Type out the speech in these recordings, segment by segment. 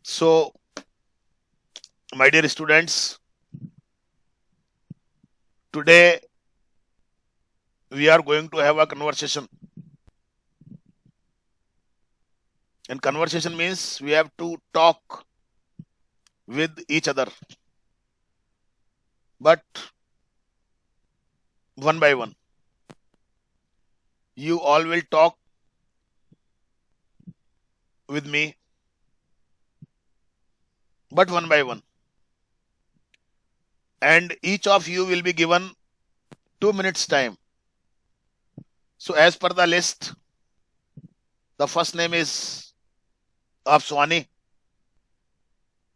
So, my dear students, today we are going to have a conversation. And conversation means we have to talk with each other, but one by one. You all will talk with me, but one by one. And each of you will be given 2 minutes time. So, as per the list, the first name is of Swani.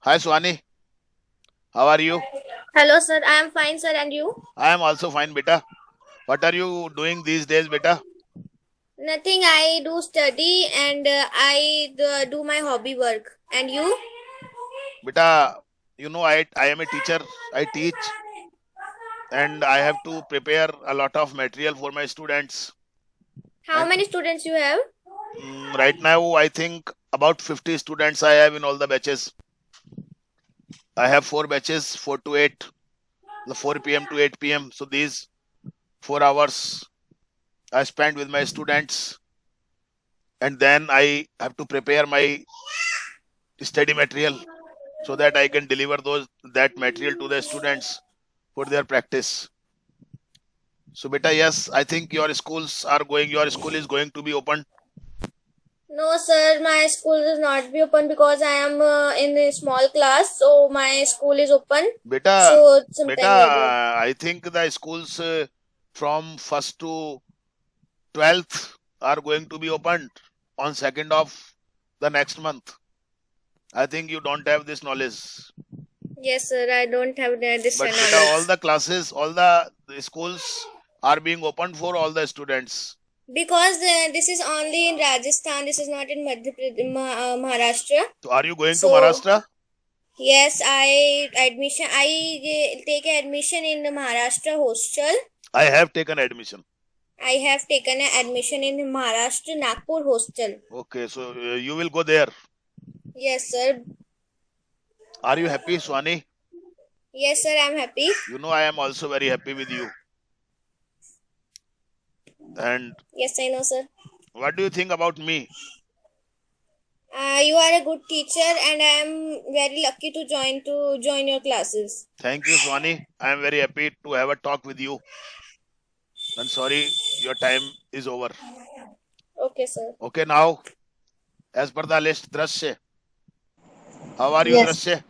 Hi, Swani. How are you? Hello, sir. I am fine, sir. And you? I am also fine, beta. What are you doing these days, beta? Nothing. I do study and I do my hobby work. And you? Beta, I am a teacher. I teach and I have to prepare a lot of material for my students. How And many students you have? right now, I think about 50 students I have in all the batches. I have 4 batches, 4 to 8, the 4 p.m. to 8 p.m. So these 4 hours I spend with my students, and then I have to prepare my study material so that I can deliver that material to the students for their practice. So, beta, yes, I think your school is going to be open. No, sir. My school is not be open because I am in a small class. So my school is open. Beta, So some beta, time ago. I think the schools from 1st to 12th are going to be opened on 2nd of the next month. I think you don't have this knowledge. Yes, sir. I don't have this But beta, knowledge. all the classes, all the schools are being opened for all the students. Because this is only in Rajasthan. This is not in Maharashtra. So, are you going to So Maharashtra? yes, I take admission in the Maharashtra hostel. I have taken admission. I have taken an admission in Maharashtra Nagpur hostel. Okay, so you will go there. Yes, sir. Are you happy, Swani? Yes, sir. I'm happy. I am also very happy with you. And Yes, I know, sir. what do you think about me? You are a good teacher, and I am very lucky to join your classes. Thank you, Swani. I am very happy to have a talk with you. And sorry, your time is over. Okay, sir. Okay, now, as per the list, Drashya. How are you, Yes, Drashya?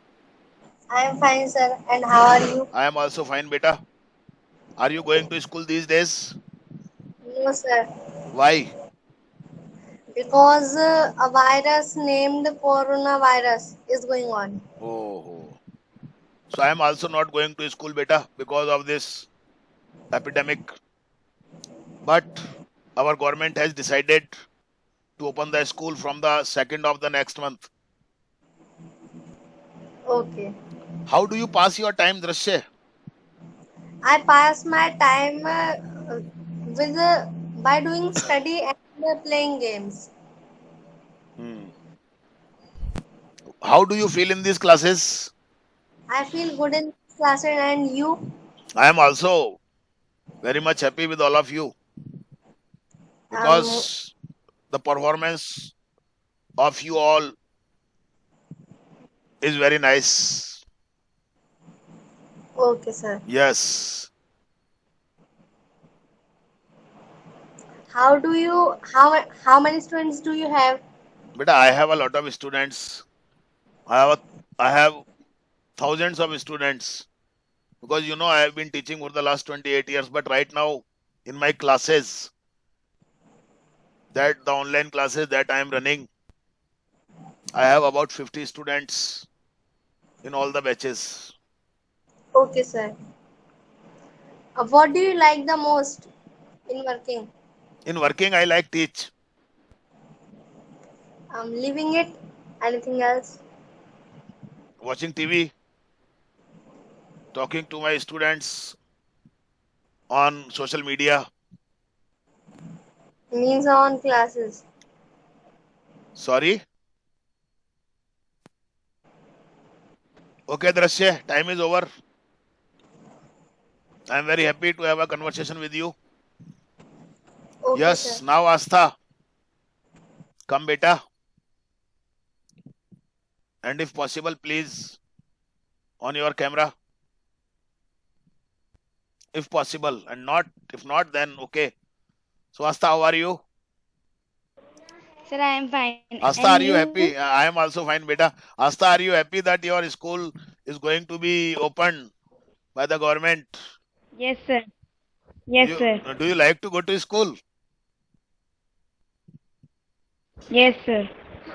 I am fine, sir. And how are you? I am also fine, beta. Are you going to school these days? No, sir. Why? Because a virus named coronavirus is going on. Oh, so I am also not going to school, beta, because of this epidemic. But our government has decided to open the school from the 2nd of the next month. Okay. How do you pass your time, Drashya? I pass my time with by doing study and playing games. Hmm. How do you feel in these classes? I feel good in classes, and you? I am also very much happy with all of you Um. because the performance of you all is very nice. Okay, sir. Yes. How many students do you have? But I have a lot of students. I have thousands of students because I have been teaching for the last 28 years. But right now, in my classes, the online classes that I am running, I have about 50 students in all the batches. Okay, sir. What do you like the most in working? In working, I like teach, Living it? Anything else? watching TV, talking to my students on social media. Means on classes. Sorry. Okay, Drashya, time is over. I am very happy to have a conversation with you. Okay, sir. Yes, now Astha, come beta. And if possible, please on your camera. If possible, and not if not, then okay. So Astha, how are you? Sir, I am fine. Astha, And are you you? happy? I am also fine, beta. Astha, are you happy that your school is going to be opened by the government? Yes, sir. Yes, sir. Do you like to go to school? Yes, sir.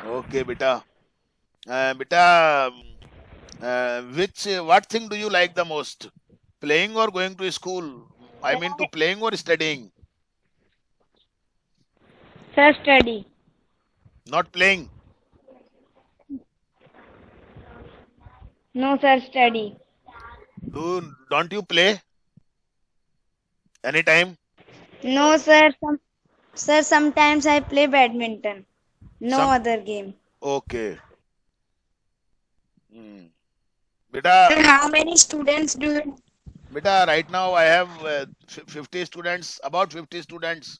Okay, beta. Beta, what thing do you like the most? Playing or going to school? I mean, to playing or studying? Sir, study. Not playing. No, sir, study. Don't you play anytime? No, sir. Sir, sometimes I play badminton. No Some other game. okay. Hmm. Beta, Sir, how many students do you? beta. Right now I have 50 students, about 50 students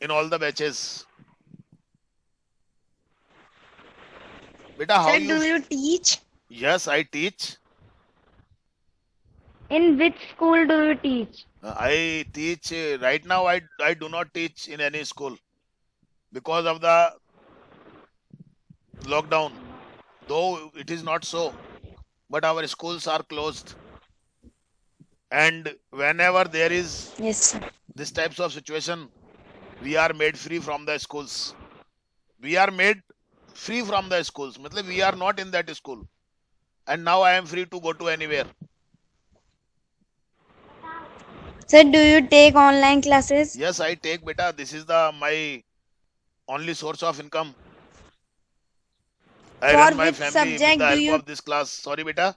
in all the batches. Beta, how Sir, you? do you teach? Yes, I teach. In which school do you teach? I teach right now. I do not teach in any school because of the lockdown. Though it is not so, but our schools are closed. And whenever there is Yes, sir. this types of situation, we are made free from the schools. We are made free from the schools. Matlab we are not in that school. And now I am free to go to anywhere. Sir, do you take online classes? Yes, I take beta. This is the my only source of income. I For run my which family with the subject do help you? of this class. Sorry, beta.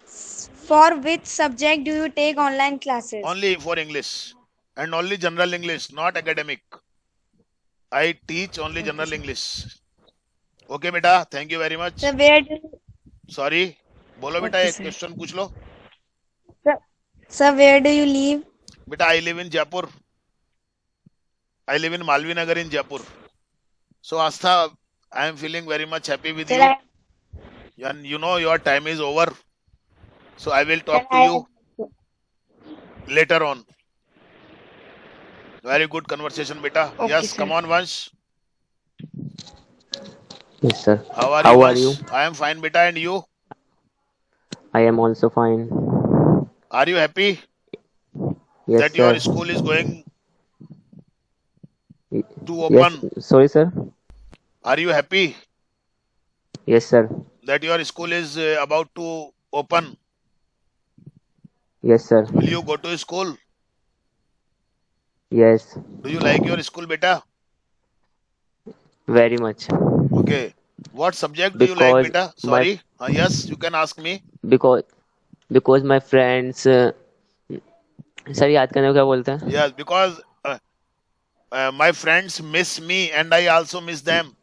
For which subject do you take online classes? Only for English and only general English, not academic. I teach only Okay, general sir. English. Okay, beta. Thank you very much. Sir, where do you? Sorry. बोलो बेटा Okay, एक sir. Question पूछ लो. Sir, where do you live? बेटा I live in Jaipur. I live in Malvi Nagar in Jaipur. So Astha, I am feeling very much happy with Sir, you. And you know your time is over. So I will sir, talk to you later on. Very good conversation, beta. Okay, Yes, sir. come on, Vansh. Yes, sir. How are you, How are you? Vansh? I am fine, beta. And you? I am also fine. Are you happy Yes, that your sir. school is going Y- to Yes, open? sorry, sir. Are you happy Yes, sir. that your school is about to open? Yes, sir. Will you go to school? Yes, Do you like your school, beta? very much. Okay. What subject do you like, Because beta? my Sorry. Yes, you can ask me. because because my friends sir याद करने को क्या बोलते हैं? Yes, because my friends miss me and I also miss them.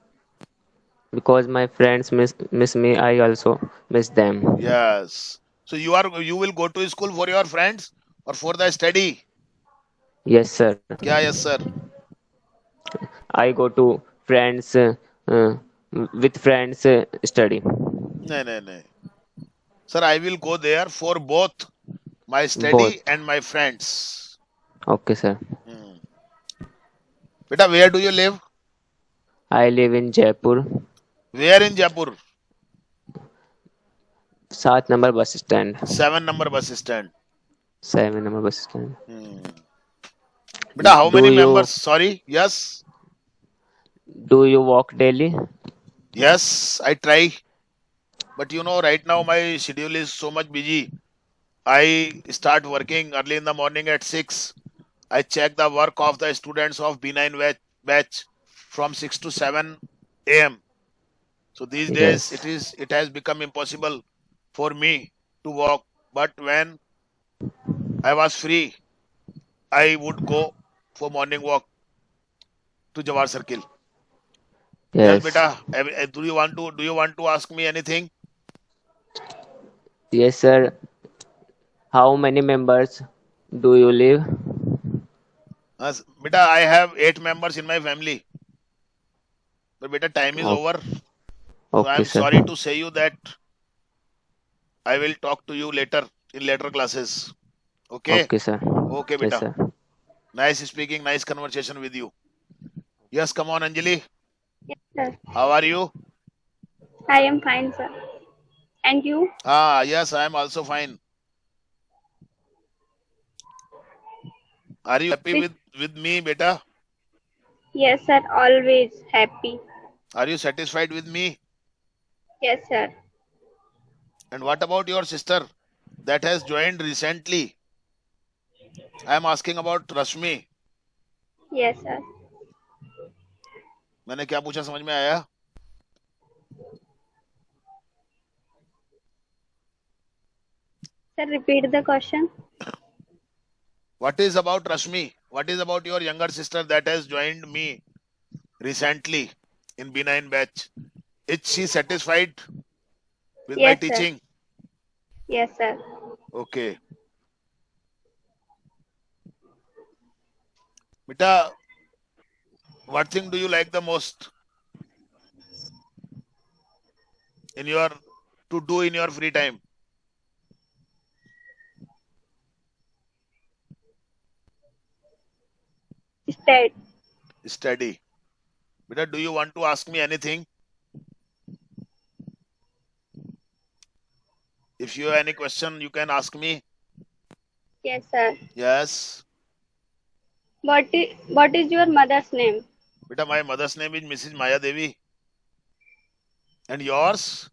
Because my friends miss me, I also miss them. Yes. So you will go to school for your friends or for the study? Yes, sir. Yeah, yes, sir. I go to friends with friends study. No, no, no. Sir, I will go there for both my Both. study and my friends. Okay, sir. Hmm. Beta, where do you live? I live in Jaipur. Where in Jaipur? 7 number bus stand. 7 number bus stand. 7 number bus stand. Hmm. Beta, how Do many you members? Sorry. Yes. do you walk daily? Yes, I try. But you know, right now my schedule is so much busy. I start working early in the morning at 6. I check the work of the students of B9 batch from 6 to 7 a.m. So these days Yes. it has become impossible for me to walk. But when I was free, I would go for morning walk to Jawar Circle. Yes, Yes. beta. Do you want to ask me anything? Yes, sir. How many members do you live? Beta, I have 8 members in my family. But beta, time is O- over. So I Okay, am sir. sorry to say you that I will talk to you later in later classes. Okay? Okay, sir. Okay, Yes, beta. sir. Nice speaking, nice conversation with you. Yes, come on, Anjali. Yes, sir. How are you? I am fine, sir. And you? Yes, I am also fine. Are you happy Which? with me, beta? Yes, sir. Always happy. Are you satisfied with me? Yes, sir. And what about your sister that has joined recently? I am asking about Rashmi. Yes, sir. मैंने क्या पूछा समझ में आया? Sir, repeat the question. What is about Rashmi? What is about your younger sister that has joined me recently in B9 batch? Is she satisfied with my Yes, sir. teaching? Yes, sir. Okay. Beta, what thing do you like the most in your to do in your free time? State. Study. Beta, do you want to ask me anything? If you have any question, you can ask me. Yes, sir. Yes. What is your mother's name? Beta, my mother's name is Mrs. Maya Devi. And yours?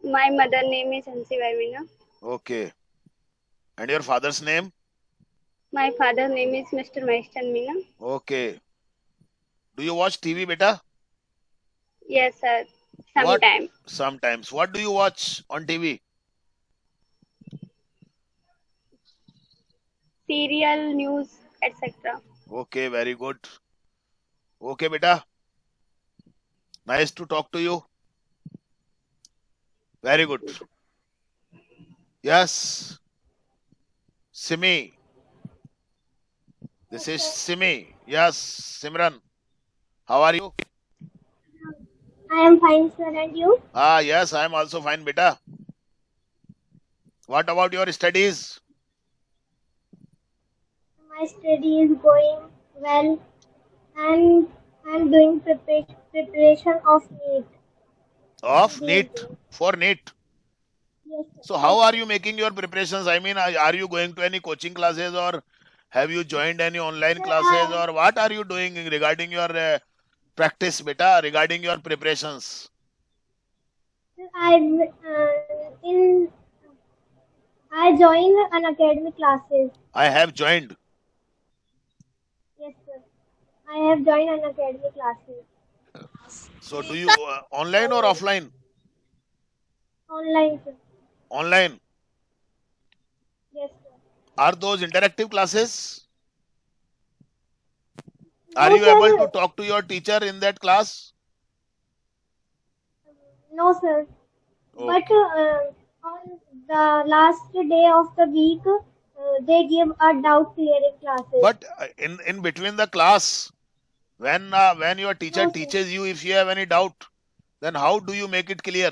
My mother name is Hansi Vaimina. Okay. And your father's name? My father name is Mr. Maheshchan Meena. Okay. Do you watch TV, beta? Yes, sir. What? Sometime. Sometimes. What do you watch on TV? Serial, news, etc. Okay, very good. Okay, beta. Nice to talk to you. Very good. Yes. Simi. This is Simi. Yes, Simran. How are you? I am fine, sir. And you? Yes, I am also fine, beta. What about your studies? My study is going well, and I'm doing preparation of NEET. Of NEET. For NEET. Yes, sir. So how are you making your preparations? I mean, are you going to any coaching classes or have you joined any online classes or what are you doing regarding your practice, beta, regarding your preparations? In I joined an academy classes. I have joined. Yes, sir. I have joined an academy classes. So do you online or offline? Online, sir. Online. Yes, sir. Are those interactive classes? Are No, you able sir. to talk to your teacher in that class? No, sir. Okay. But on the last day of the week, they give a doubt clearing classes. But in between the class, when your teacher No, sir. teaches you, if you have any doubt, then how do you make it clear?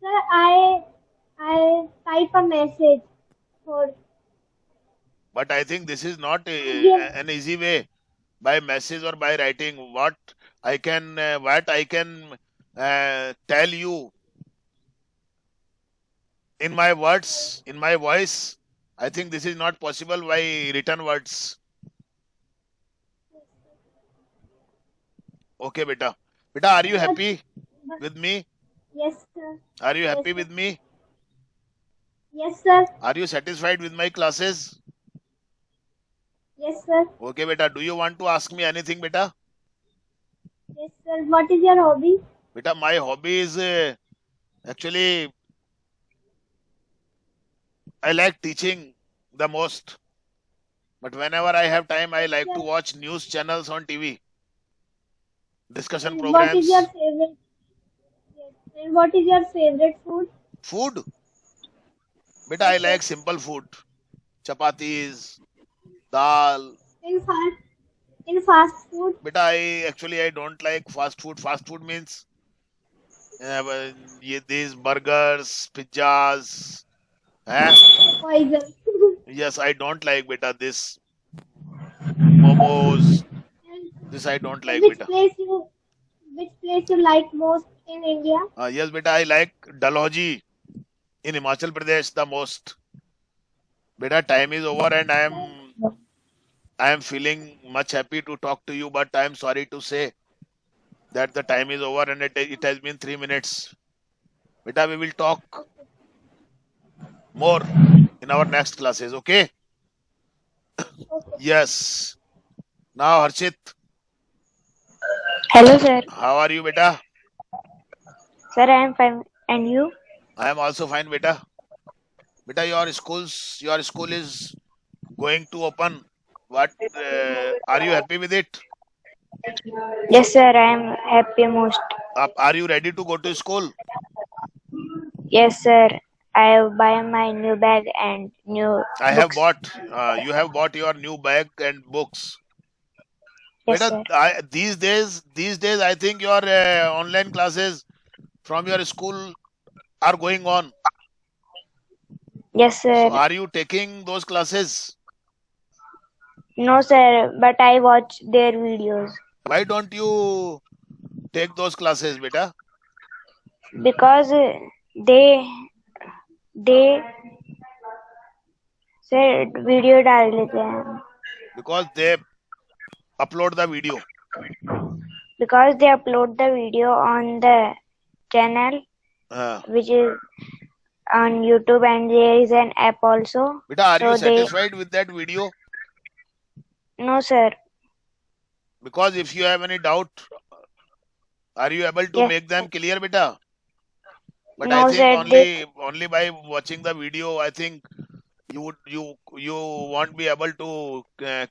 Sir, I type a message for. But I think this is not Yes. an easy way by message or by writing. What I can tell you in my words, in my voice, I think this is not possible by written words. Okay, beta. Beta, are you happy with me? Yes, sir. Are you happy Yes, with me? Yes, sir. Are you satisfied with my classes? Yes, sir. Okay, beta. Do you want to ask me anything, beta? Yes, sir. What is your hobby? Beta, my hobby is actually I like teaching the most. But whenever I have time, I like to watch news channels on TV. discussion And what is your programs. favorite? Yes. And what is your favorite food? Food, beta, I Yes, sir. like simple food, chapatis, dal. In fast in fast food. Beta, I don't like fast food. Fast food means these burgers, pizzas. Eh? Poison. Yes, I don't like beta this momos. And This I don't like which beta. place you which place you like most in India? Yes, beta, I like Dalhousie in Himachal Pradesh the most. Beta, time is over and I am feeling much happy to talk to you, but I am sorry to say that the time is over and it has been 3 minutes. Beta, we will talk more in our next classes, okay? Okay. Yes. Now, Harshit, Hello, sir. how are you, beta? Sir, I am fine. And you? I am also fine, beta. Beta, your school is going to open. What are you happy with it? Yes, sir. I am happy most. Are you ready to go to school? Yes, sir. I have buy my new bag and new I have books. bought. You have bought your new bag and books. Yes, Beta, sir. these days, I think your online classes from your school are going on. Yes, So, sir. are you taking those classes? No, sir. But I watch their videos Why don't you take those classes, beta? because they sir video डाल देते हैं Because they upload the video. because they upload the video on the channel Uh, which is on YouTube and there is an app also. Beta, are you So they satisfied with that video? no, sir. Because if you have any doubt, are you able to Yes. make them clear, beta? But No, I think sir. only by watching the video, I think you won't be able to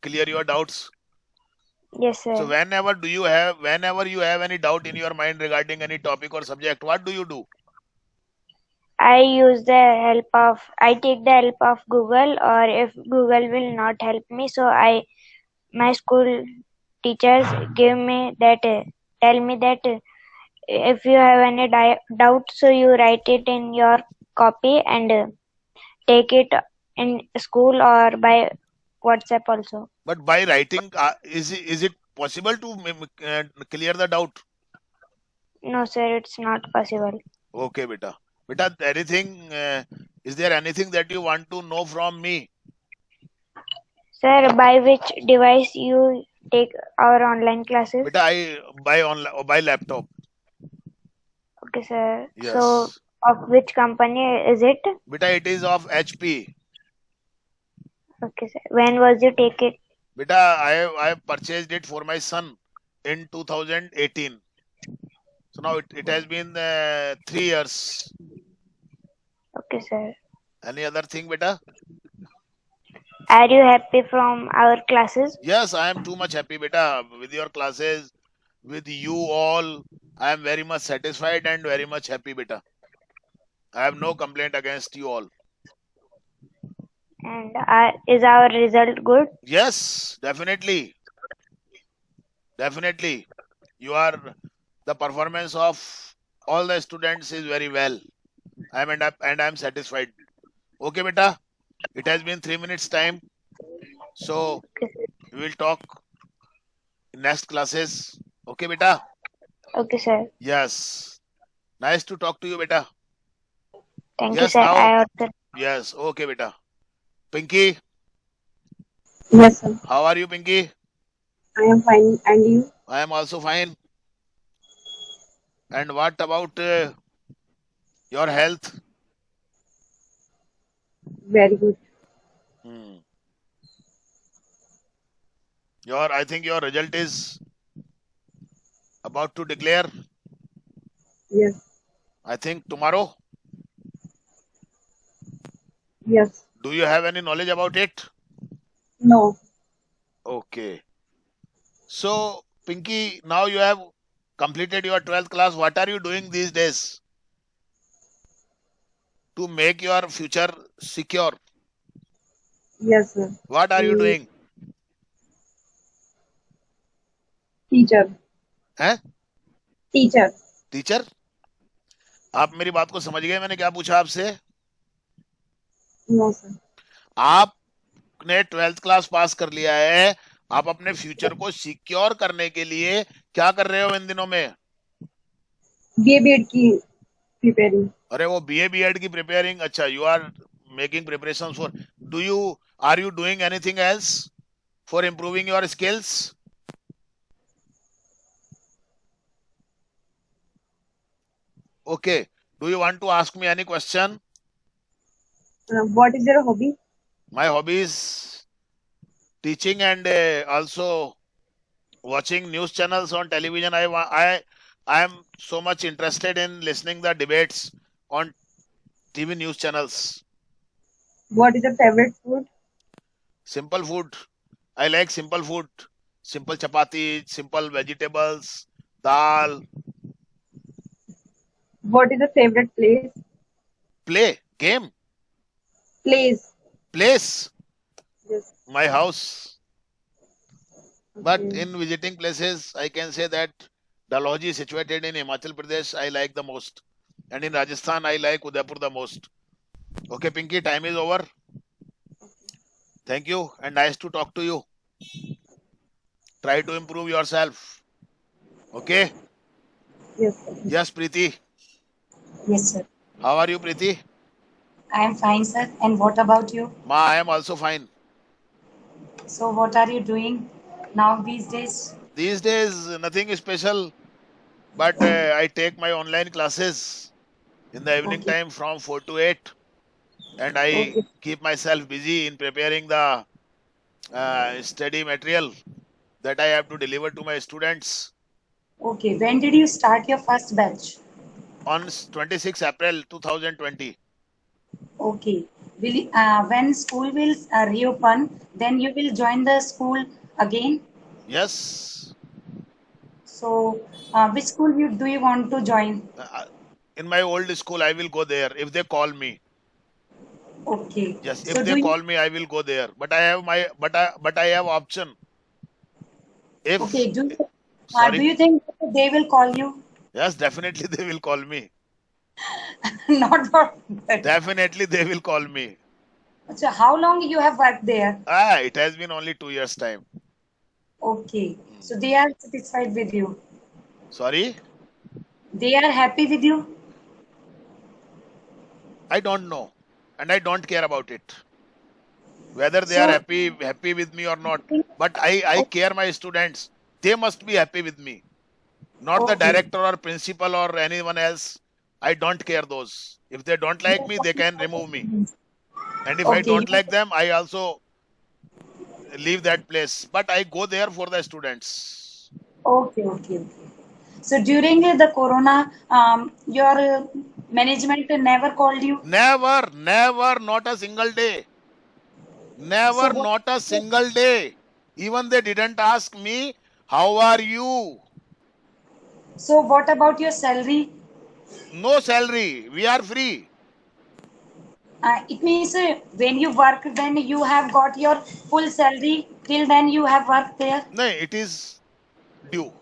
clear your doubts. Yes, sir. So whenever you have any doubt in your mind regarding any topic or subject, what do you do? I take the help of Google, or if Google will not help me, so my school teachers tell me that if you have any doubt, so you write it in your copy and take it in school or by WhatsApp also. But by writing, is it possible to clear the doubt? No, sir, it's not possible. Okay, beta. Beta, is there anything that you want to know from me? Sir, by which device you take our online classes? Beta, I buy laptop. Okay, sir. Yes. So, of which company is it? Beta, it is of HP. Okay, sir. When was you take it? Beta, I purchased it for my son in 2018. So now it has been 3 years. Okay, sir. Any other thing, beta? Are you happy from our classes? Yes, I am too much happy, beta, with your classes, with you all. I am very much satisfied and very much happy, beta. I have no complaint against you all. And is our result good? Yes, definitely. Definitely. The performance of all the students is very well. I am satisfied. Okay, beta. It has been 3 minutes time. So Okay, sir. we will talk in next classes. Okay, beta. Okay, sir. Yes. Nice to talk to you, beta. Thank Yes, you, sir. now. I Yes. Okay, beta. Pinky, Yes, sir. how are you, Pinky? I am fine. And you? I am also fine. And what about your health? Very good. Hmm. I think your result is about to declare. Yes. I think tomorrow. Yes. Do you have any knowledge about it? No. Okay. So, Pinky, now you have completed your 12th class, what are you doing these days to make your future secure? Yes, sir. What are you doing? Teacher. हैं? Teacher. Teacher? आप मेरी बात को समझ गए मैंने क्या पूछा आपसे? No, sir. आपने 12th क्लास पास कर लिया है, आप अपने फ्यूचर को सिक्योर करने के लिए क्या कर रहे हो इन दिनों में? BA B.Ed की preparing. अरे वो बीए बीएड की प्रिपेयरिंग. अच्छा, you are making preparation for. Are you doing anything else for improving your skills? Okay. Do you want to ask me any question? What is your hobby? My hobby is teaching and also watching news channels on television. I am so much interested in listening the debates on TV news channels. What is your favorite food? Simple food. I like simple food. Simple chapati, simple vegetables, dal. What is your favorite place? Play, game, Place. place, Yes. my house. But Okay. in visiting places, I can say that Dalhousie, situated in Himachal Pradesh, I like the most. And in Rajasthan, I like Udaipur the most. Okay, Pinky, time is over. Thank you and nice to talk to you. Try to improve yourself. Okay? Yes, sir. Yes, Preeti. Yes, sir. How are you, Preeti? I am fine, sir. And what about you? Ma, I am also fine. So, what are you doing now these days? These days, nothing special, but I take my online classes in the evening Okay. time from 4 to 8, and I Okay. keep myself busy in preparing the study material that I have to deliver to my students. Okay. When did you start your first batch? On 26 April 2020. Okay. When school will reopen, then you will join the school again. Yes, So, which school do you want to join? in my old school, I will go there if they call me. Okay. Yes, So, if they call me, I will go there. But I have I have option. If okay. Do sorry, you think they will call you? yes, definitely they will call me. Not for that. Definitely they will call me. So, how long you have worked there? It has been only 2 years time. Okay. So, they are satisfied with you. Sorry, They are happy with you. I don't know, and I don't care about it. Whether they are So, happy with me or not. But I care my students. They must be happy with me. Not the okay. director or principal or anyone else. I don't care those. If they don't like me, they can remove me. And if I Okay. don't like them, I also leave that place. But I go there for the students. Okay. So during the corona, your management never called you. Never, not a single day. Never, So what? not a single day. Even they didn't ask me, how are you? So what about your salary? No salary. We are free. It means when you work, then you have got your full salary. Till then you have worked there. No, it is due.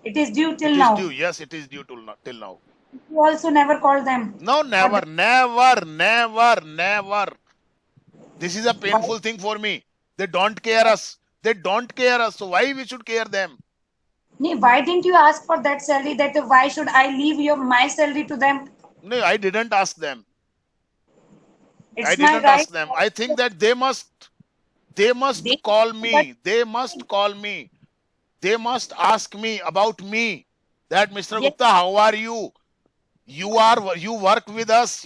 It is due till It is now. due. Yes, it is due till now. You also never called them. No, never. This is a Why? painful thing for me. They don't care us. So why we should care them? Why didn't you ask for that salary? That why should I leave my salary to them? No, I didn't ask them. It's my right. I think that they must They, call but me. They must call me. They must ask me about me. That Mr. yes, Gupta, how are you? You work with us.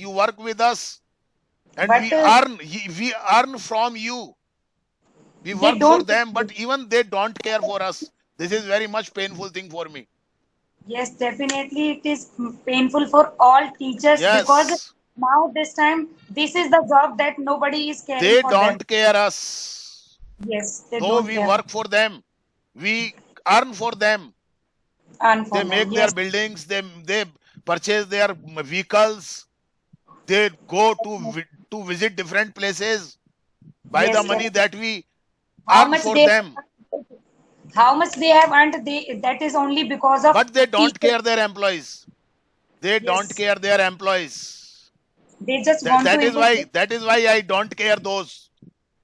And but we earn from you. We they work for don't. them, but even they don't care for us. This is very much painful thing for me. Yes, definitely it is painful for all teachers because Yes, now this time this is the job that nobody is caring they for them. don't care us. Yes, they Though don't we care. work for them, we earn for them, They Unformed. make their Yes. buildings. They purchase their vehicles. They go to visit different places by the Yes, money correct. that we How earn much for they them. have earned, that is only because of But they don't teachers. care their employees. They don't Yes. care their employees. They just That, want to that is improve. why that is why I don't care those.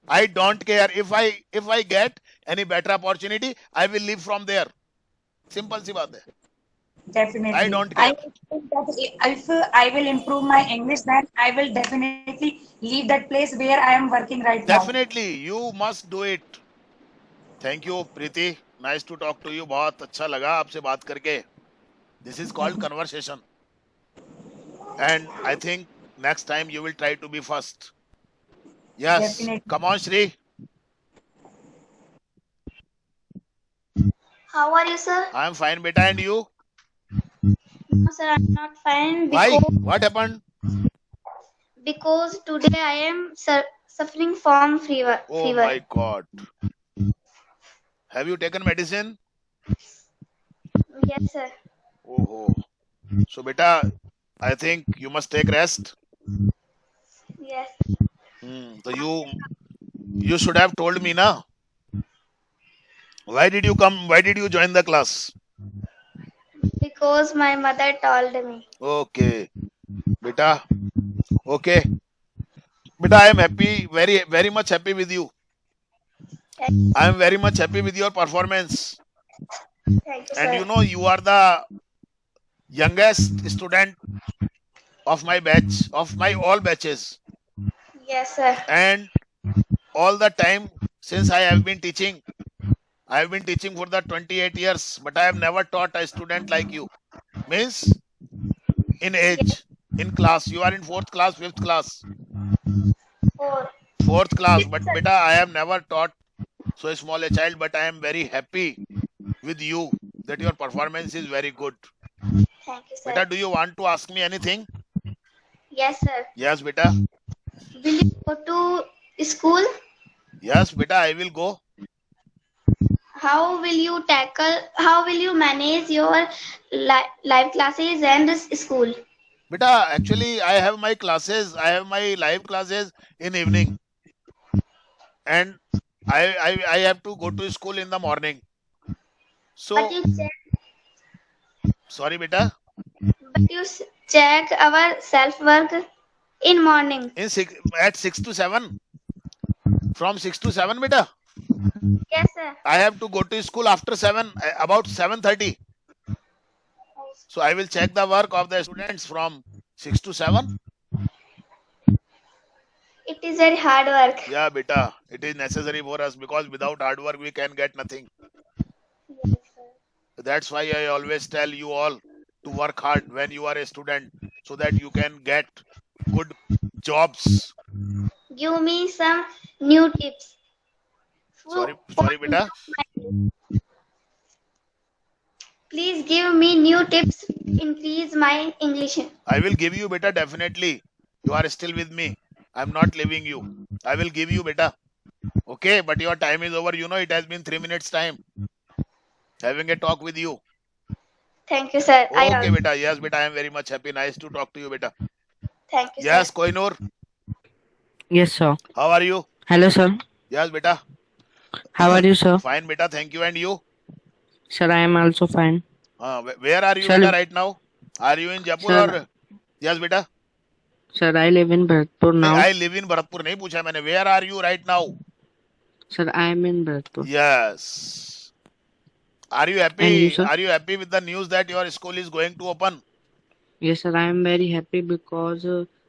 I don't care if I get any better opportunity, I will leave from there. Simple सी बात है. Definitely. I don't I care. think that if I will improve my English, then I will definitely leave that place where I am working right now. Definitely, you must do it. Thank you, Preeti. Nice to talk to you. बहुत अच्छा लगा आपसे बात करके. This is called conversation. And I think next time you will try to be first. Yes. Definitely. Come on, Shri. How are you, sir? I am fine, beta. And you? No, sir, I'm not fine Why? What happened? because today I am suffering from fever. Oh my God. Have you taken medicine? Yes, sir. Oh. So, beta, I think you must take rest. Yes. So you should have told me, na? Why did you come? Why did you join the class? Because my mother told me. Okay, beta. Okay, beta. I am happy, very much happy with you. I am very much happy with your performance. Thank you, And sir. you know, you are the youngest student of my batch, of my all batches. Yes, sir. And all the time since I have been teaching for the 28 years, but I have never taught a student like you. Means in age, in class. You are in 4th class, 5th class, Four. 4th class. But beta, I have never taught so small a child, but I am very happy with you that your performance is very good. Thank you, sir. Beta, do you want to ask me anything? Yes, sir. Yes, beta. Will you go to school? Yes, beta, I will go. How will you manage your live classes and school? Beta, actually, I have my live classes in evening. And I have to go to school in the morning. So, But sorry, beta. you check our self work in morning. At 6 to 7. From 6 to 7, beta. Yes, sir. I have to go to school after 7, about 7:30. So I will check the work of the students from 6 to 7. It is very hard work. Yeah, beta. It is necessary for us because without hard work we can get nothing. Yes, sir. That's why I always tell you all to work hard when you are a student so that you can get good jobs. Give me some new tips. Sorry, beta. Please give me new tips. Increase my English. I will give you, beta, definitely. You are still with me. I'm not leaving you. I will give you, beta. Okay, but your time is over. You know, it has been 3 minutes time having a talk with you. Thank you, sir. Okay, beta. Yes, beta. I am very much happy. Nice to talk to you, beta. Thank you, Yes, sir. Koinur. Yes, sir. How are you? Hello, sir. Yes, beta. How are you, sir? Fine, beta. Thank you. And you? Sir, I am also fine. Where are you, Sir, beta, right now? Are you in Jaipur Sir. or? Yes, beta. Sir, I live in Bharatpur now. I live in Bharatpur. नहीं पूछा मैंने. Where are you right now? Sir, I am in Bharatpur. Yes. Are you And you, happy? sir? Are you happy with the news that your school is going to open? Yes, sir, I am very happy because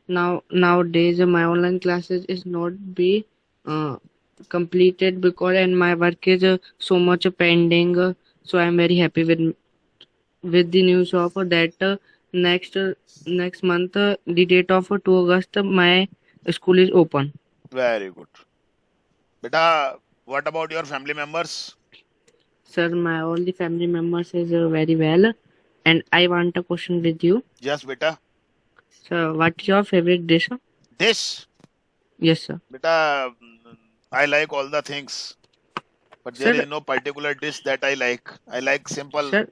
nowadays my online classes is not be completed because and my work is so much pending. So I am very happy with the news of that next month the date of 2 August my school is open. Very good. Beta, what about your family members? Sir, my all the family members is very well, and I want a question with you. Yes, beta. Sir, what is your favorite dish? Dish. Yes, sir. Beta, I like all the things, but there Sir, is no particular dish that I like. I like simple Sir,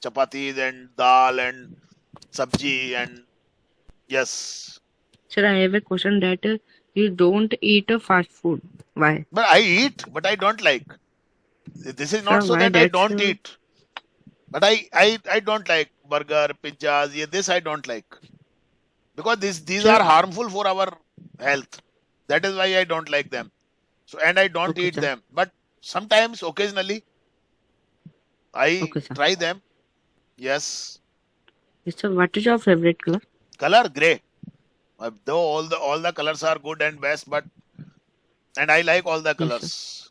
chapatis and dal and sabji and yes. Sir, I have a question that you don't eat fast food. Why? But I eat, but I don't like. This is not Sir, so why that I that's don't eat. But I don't like burger, pizzas. Yeah, this I don't like. Because these Sir, are harmful for our health. That is why I don't like them. So and I don't okay, eat sir. them. But sometimes, occasionally, I Okay, sir. try them. Yes. Yes, sir. What is your favorite color? Color grey. Though all the colors are good and best, but and I like all the Yes, sir. colors.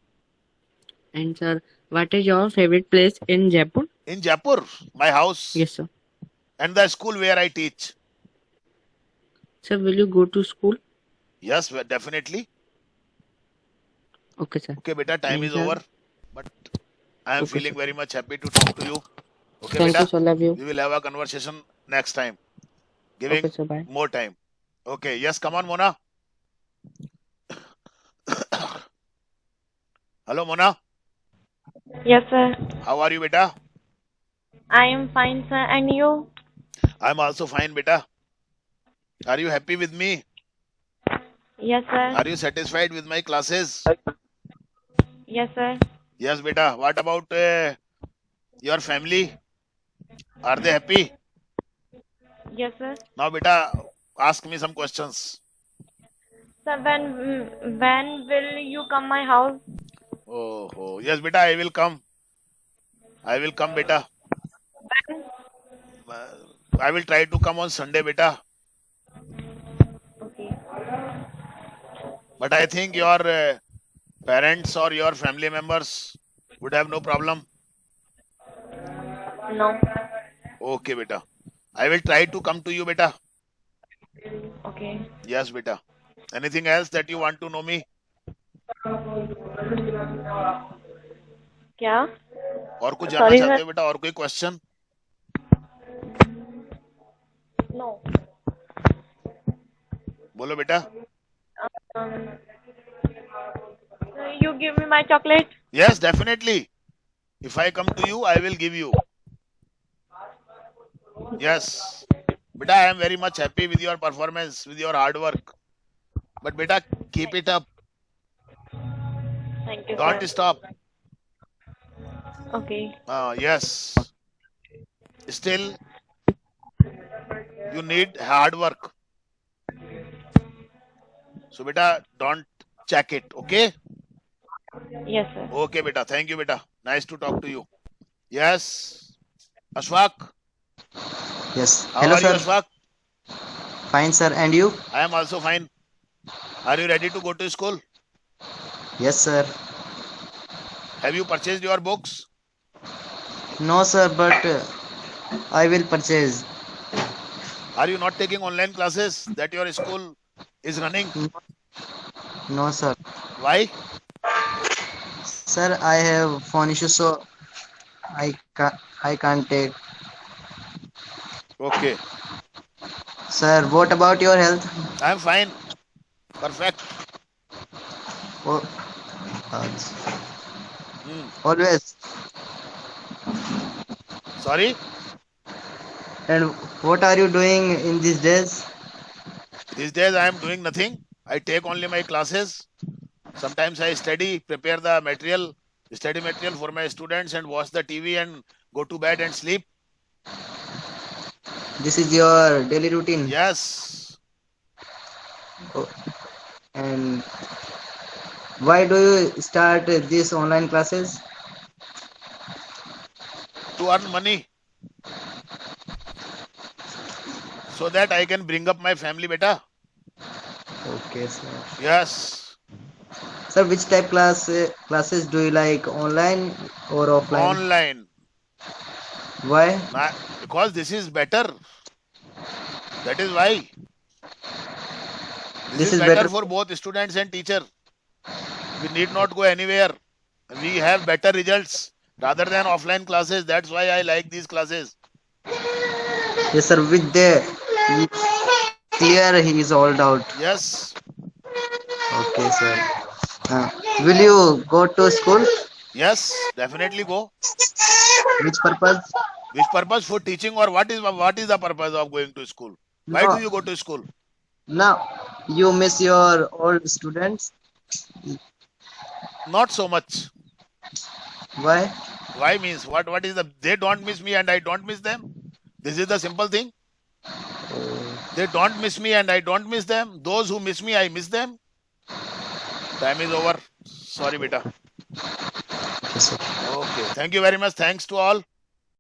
And sir, what is your favorite place in Jaipur? In Jaipur, my house Yes, sir. and the school where I teach. Sir, will you go to school? Yes, definitely. Okay, sir. Okay, beta, time And is sir, over. But I am okay, feeling sir. very much happy to talk to you. Okay, Thank you, beta. sir. Love you. We will have a conversation next time, Okay, giving sir. Bye. more time. Okay, yes, come on, Mona. Hello, Mona. Yes, sir. How are you, beta? I am fine, sir. And you? I'm also fine, beta. Are you happy with me? Yes, sir. Are you satisfied with my classes? Yes, sir. Yes, beta. What about your family? Are they happy? Yes, sir. Now, beta, ask me some questions. Sir, when will you come my house? Oh, yes, beta, I will come. I will come, beta. I will try to come on Sunday, beta. Okay. But I think your parents or your family members would have no problem. No. Okay, beta. I will try to come to you, beta. Okay. Yes, beta. Anything else that you want to know me? क्या? और कुछ जानना Sorry, चाहते sir. हो बेटा? और कोई question? No. बोलो बेटा. You give me my chocolate? Yes, definitely. If I come to you, I will give you. Yes. Beta, I am very much happy with your performance, with your hard work. But beta, keep it up. Thank you, Don't sir. stop. Okay. Yes. Still, you need hard work. So beta, don't check it. Okay? Yes, sir. Okay, beta. Thank you, beta. Nice to talk to you. Yes. Ashfaq. Yes. How Hello, are you, sir. Ashfaq? Fine, sir. And you? I am also fine. Are you ready to go to school? Yes, sir. Have you purchased your books? No, sir, but I will purchase. Are you not taking online classes that your school is running? No, sir. Why? Sir, I have phone issue, so I can't take. Okay. Sir, what about your health? I am fine. Perfect. Oh, Hmm. always. Sorry? And what are you doing in these days? These days I am doing nothing. I take only my classes. Sometimes I study, prepare the material, study material for my students and watch the TV and go to bed and sleep. This is your daily routine. Yes. Oh, and why do you start these online classes? To earn money. So that I can bring up my family, beta. Okay, sir. Yes. Sir, which type classes do you like, online or offline? Online. Why? Because this is better. That is why. This is better for both students and teacher. We need not go anywhere. We have better results rather than offline classes. That's why I like these classes. Yes, sir. With the clear his all doubt. Yes. Okay, sir. Will you go to school? Yes, definitely go. Which purpose? Which purpose? For teaching, or what is the purpose of going to school? Why No. do you go to school? Now you miss your old students. Not so much. Why? Why means what? What is the? They don't miss me and I don't miss them. This is the simple thing. They don't miss me and I don't miss them. Those who miss me, I miss them. Time is over. Sorry, beta. Okay, sir. Okay. Thank you very much. Thanks to all.